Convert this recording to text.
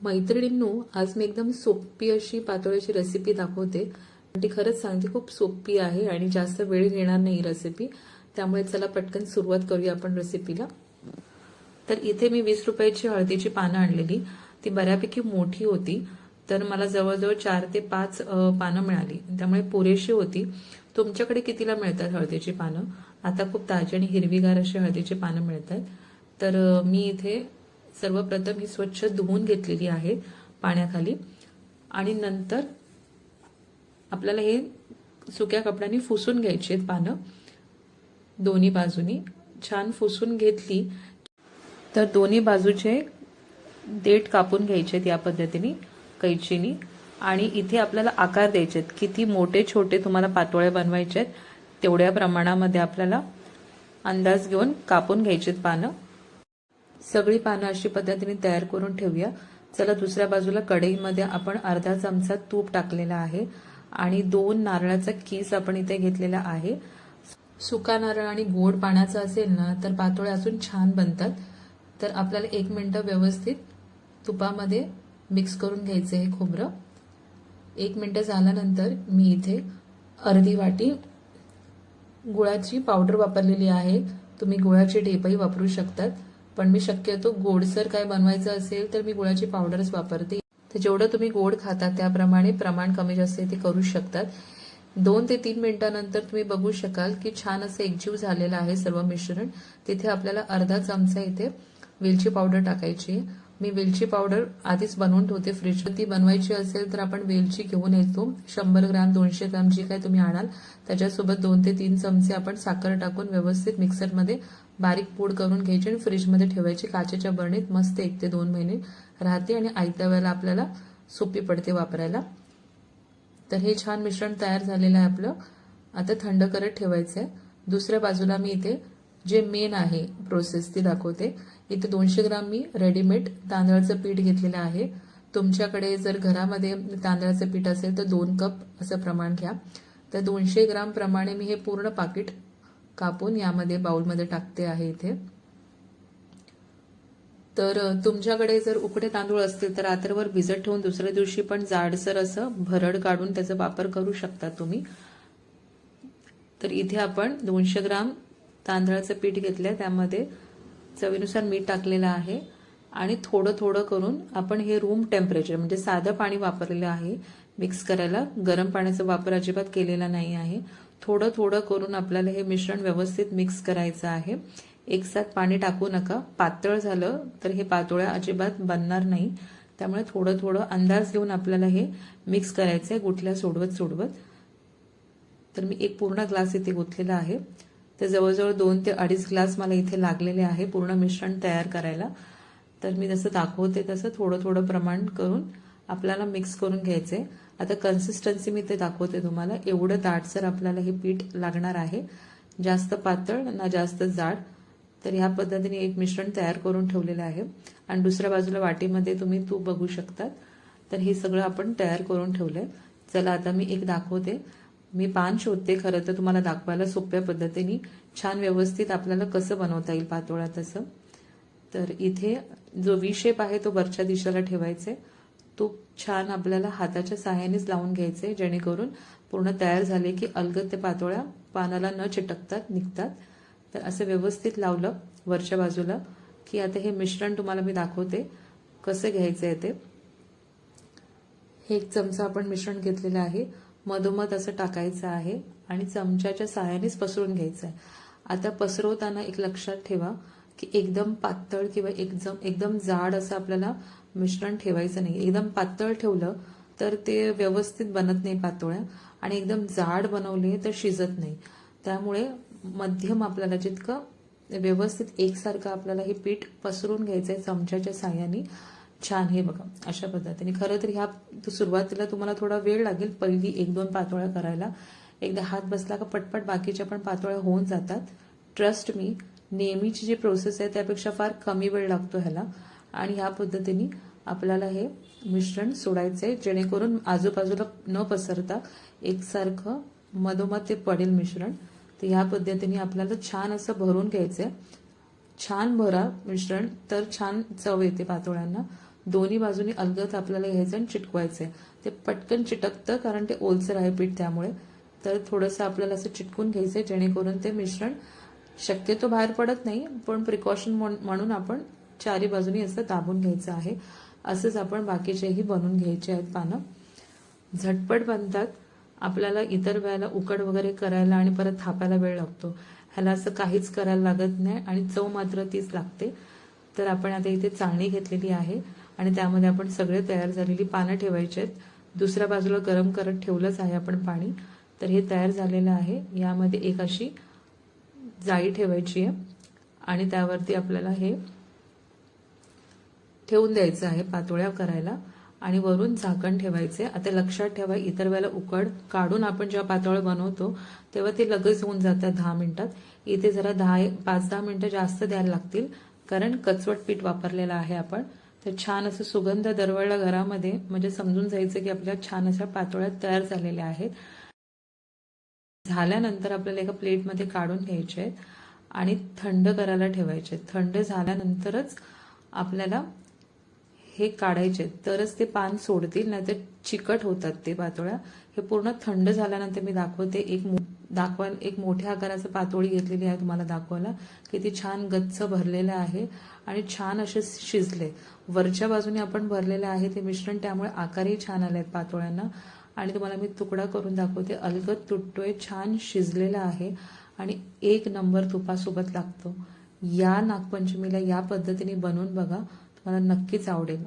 मैत्रिणींनो, आज मी एकदम सोपी अशी पातोळ्याची रेसिपी दाखवते. ती खरंच सांगते खूप सोपी आहे आणि जास्त वेळ घेणार नाही रेसिपी. त्यामुळे चला पटकन सुरुवात करूया आपण रेसिपीला. तर इथे मी 20 रुपयाची हळदीची पानं आणलेली. ती बऱ्यापैकी मोठी होती. तर मला जवळजवळ 4 ते 5 पानं मिळाली. त्यामुळे पुरेशी होती. तुमच्याकडे कितीला मिळतात हळदीची पानं? आता खूप ताजी आणि हिरवीगार अशी हळदीची पानं मिळतात. तर मी इथे सर्वप्रथम ही स्वच्छ धुवून घेतलेली आहे पाण्याखाली आणि नंतर आपल्याला हे सुक्या कपड्याने पुसून घ्यायची आहेत पानं. दोन्ही बाजूनी छान पुसून घेतली तर दोन्ही बाजूचे देठ कापून घ्यायचे आहेत या पद्धतीने कैचीनी. आणि इथे आपल्याला आकार द्यायचे आहेत. किती मोठे छोटे तुम्हाला पातोळ्या बनवायचे आहेत तेवढ्या प्रमाणामध्ये आपल्याला अंदाज घेऊन कापून घ्यायचे आहेत पानं. सगळी पानं अशी पद्धतीने तयार करून ठेवूया. चला दुसऱ्या बाजूला कढईमध्ये आपण अर्धा चमचा तूप टाकलेला आहे आणि 2 नारळाचा कीस आपण इथे घेतलेला आहे. सुका नारळ आणि गोड पाण्याचा असेल ना तर पातोळ्या अजून छान बनतात. तर आपल्याला 1 मिनिट व्यवस्थित तुपामध्ये मिक्स करून घ्यायचं आहे खोबरं. 1 मिनिट झाल्यानंतर मी इथे अर्धी वाटी गुळाची पावडर वापरलेली आहे. तुम्ही गुळाची ढेपही वापरू शकतात, पण मी शक्यतो गोडसर काय बनवायचं असेल तर मी गुळाची पावडरच वापरते. तर जेवढं तुम्ही गोड खाता त्याप्रमाणे प्रमाण कमी जास्त ते करू शकतात. 2 ते 3 मिनिटांनंतर तुम्ही बघू शकाल की छान असं एकजीव झालेलं आहे सर्व मिश्रण. तिथे आपल्याला अर्धा चमचा इथे वेलची पावडर टाकायची. मी वेलची पावडर आधीच बनवून ठेवते फ्रीजमध्ये. ती बनवायची असेल तर आपण वेलची घेऊन येतो. 100 ग्राम 200 ग्राम जी काय तुम्ही आणाल त्याच्यासोबत 2 ते 3 चमचे आपण साखर टाकून व्यवस्थित मिक्सरमध्ये बारीक पूड करून घ्यायची आणि फ्रीजमध्ये ठेवायची. काचेच्या बरणीत मस्त 1 ते 2 महिने राहते आणि आयत्या वेळेला आपल्याला सोपी पडते वापरायला. तर हे छान मिश्रण तयार झालेलं आहे आपलं. आता थंड करत ठेवायचं आहे. दुसऱ्या बाजूला मी इथे जे मेन आहे प्रोसेस ती दाखवते. इथे 200 ग्राम मी रेडीमेड तांदळाचं पीठ घेतलेलं आहे. तुमच्याकडे जर घरामध्ये तांदळाचं पीठ असेल तर 2 कप असं प्रमाण घ्या. तर 200 ग्राम प्रमाणे मी हे पूर्ण पाकिट कापून यामध्ये बाउलमध्ये टाकते आहे इथे. तर तुमच्याकडे जर उकडे तांदूळ असतील तर रात्रभर भिजत ठेवून दुसऱ्या दिवशी पण जाडसर असं भरड काढून त्याचा वापर करू शकता तुम्ही. तर इथे आपण 200 ग्राम तांदळाचं पीठ घेतलंय. त्यामध्ये चवीनुसार मीठ टाकलेलं आहे आणि थोडं थोडं करून आपण हे रूम टेम्परेचर म्हणजे साधं पाणी वापरलेलं आहे मिक्स करायला. गरम पाण्याचा वापर अजिबात केलेला नाही आहे. थोडं थोडं करून आपल्याला हे मिश्रण व्यवस्थित मिक्स करायचं आहे. एकसाथ पाणी टाकू नका. पातळ झालं तर हे पातोळ्या अजिबात बनणार नाही. त्यामुळे थोडं थोडं अंदाज घेऊन आपल्याला हे मिक्स करायचं आहे गुठल्या सोडवत सोडवत. तर मी 1 पूर्ण ग्लास इथे गुंतलेला आहे. तर जवळजवळ 2 ते 2.5 ग्लास मला इथे लागलेले आहे पूर्ण मिश्रण तयार करायला. तर मी जसं दाखवते तसं थोडं थोडं प्रमाण करून आपल्याला मिक्स करून घ्यायचंय. आता कन्सिस्टन्सी मी ते दाखवते तुम्हाला. एवढं दाटसर आपल्याला हे पीठ लागणार आहे. जास्त पातळ ना जास्त जाड. तर ह्या पद्धतीने एक मिश्रण तयार करून ठेवलेलं आहे आणि दुसऱ्या बाजूला वाटीमध्ये तुम्ही तूप बघू शकतात. तर हे सगळं आपण तयार करून ठेवलंय. चला आता मी एक दाखवते. मी पान शोधते खरं तर तुम्हाला दाखवायला सोप्या पद्धतीने छान व्यवस्थित आपल्याला कसं बनवता येईल पातोळा तसं. तर इथे जो व्ही शेप आहे तो वरच्या दिशेला ठेवायचा. तूप छान आपल्याला हाताच्या सहाय्यानेच लावून घ्यायचे जेणेकरून पूर्ण तयार झाले की अलगद ते पातोळ्या पानाला न चिटकतात निघतात. तर असं व्यवस्थित लावलं वरच्या बाजूला की आता हे मिश्रण तुम्हाला मी दाखवते कसं घ्यायचं आहे ते. हे 1 चमचा आपण मिश्रण घेतलेलं आहे. मधोमध असं टाकायचं आहे आणि चमच्याच्या सहाय्यानेच पसरून घ्यायचं आहे. आता पसरवताना एक लक्षात ठेवा की एकदम पातळ किंवा एकदम जाड असं आपल्याला मिश्रण ठेवायचं नाही. एकदम पातळ ठेवलं तर ते व्यवस्थित बनत नाही पातोळ्या आणि एकदम जाड बनवले तर शिजत नाही. त्यामुळे मध्यम आपल्याला जितकं व्यवस्थित एकसारखं आपल्याला हे पीठ पसरून घ्यायचंय चमच्याच्या सहाय्याने. छान हे बघा अशा पद्धतीने. खरं तर ह्या सुरुवातीला तुम्हाला थोडा वेळ लागेल पहिली 1-2 पातोळ्या करायला. एकदा हात बसला का पटपट बाकीच्या पण पातोळ्या होऊन जातात. ट्रस्ट मी, नेहमीची जी प्रोसेस आहे त्यापेक्षा फार कमी वेळ लागतो ह्याला. आणि ह्या पद्धतीने आपल्याला हे मिश्रण सोडायचंय जेणेकरून आजूबाजूला न पसरता एकसारखं मधोमध ते पडेल मिश्रण. तर ह्या पद्धतीने आपल्याला छान असं भरून घ्यायचंय. छान भरा मिश्रण तर छान चव येते पातोळ्यांना. दोन्ही बाजूनी अलगद आपल्याला घ्यायचं आणि चिटकवायचं आहे. ते पटकन चिटकतं कारण ते ओलसर आहे पीठ त्यामुळे. तर थोडंसं आपल्याला असं चिटकून घ्यायचंय जेणेकरून ते मिश्रण शक्यतो बाहेर पडत नाही, पण प्रिकॉशन म्हणून आपण चारी बाजूनी असं दाबून घ्यायचं आहे. असंच आपण बाकीचेही बनवून घ्यायचे आहेत पानं. झटपट बनतात. आपल्याला इतर वेळेला उकड वगैरे करायला आणि परत थापायला वेळ लागतो. ह्याला असं काहीच करायला लागत नाही आणि चव मात्र तीच लागते. तर आपण आता इथे चाळणी घेतलेली आहे आणि त्यामध्ये आपण सगळे तयार झालेली पानं ठेवायची आहेत. दुसऱ्या बाजूला गरम करत ठेवलंच आहे आपण पाणी. तर हे तयार झालेलं आहे. यामध्ये एक अशी जाळी ठेवायची आहे आणि त्यावरती आपल्याला हे ठेवून द्यायचं आहे पातोळ्या करायला आणि वरून झाकण ठेवायचे. आता लक्षात ठेवा, इतर वेळेला उकड काढून आपण जेव्हा पातोळ्या बनवतो तेव्हा ते लगेच होऊन जातात 10 मिनिटात. इथे जरा 5-10 मिनिटं जास्त द्यायला लागतील कारण कचवट पीठ वापरलेलं आहे आपण. तर छान असं सुगंध दरवळला घरामध्ये म्हणजे समजून जायचं की आपल्या छान अशा पातोळ्या तयार झालेल्या आहेत. झाल्यानंतर आपल्याला एका प्लेटमध्ये काढून घ्यायचे आहेत आणि थंड करायला ठेवायचे. थंड झाल्यानंतरच आपल्याला हे काढायचे तरच ते पान सोडतील, नाहीतर चिकट होतात ते पातोळ्या. हे पूर्ण थंड झाल्यानंतर मी दाखवते. एक मोठ्या आकाराचं पातोळी घेतलेली आहे तुम्हाला दाखवायला. किती छान गच्च भरलेलं आहे आणि छान असे शिजले. वरच्या बाजूने आपण भरलेलं आहे ते मिश्रण, त्यामुळे आकारही छान आले आहेत पातोळ्यांना. आणि तुम्हाला मी तुकडा करून दाखवते. अलगद तुटतोय, छान शिजलेला आहे आणि 1 नंबर तुपासोबत लागतो. या नागपंचमीला या पद्धतीने बनवून बघा, तुम्हाला नक्कीच आवडेल.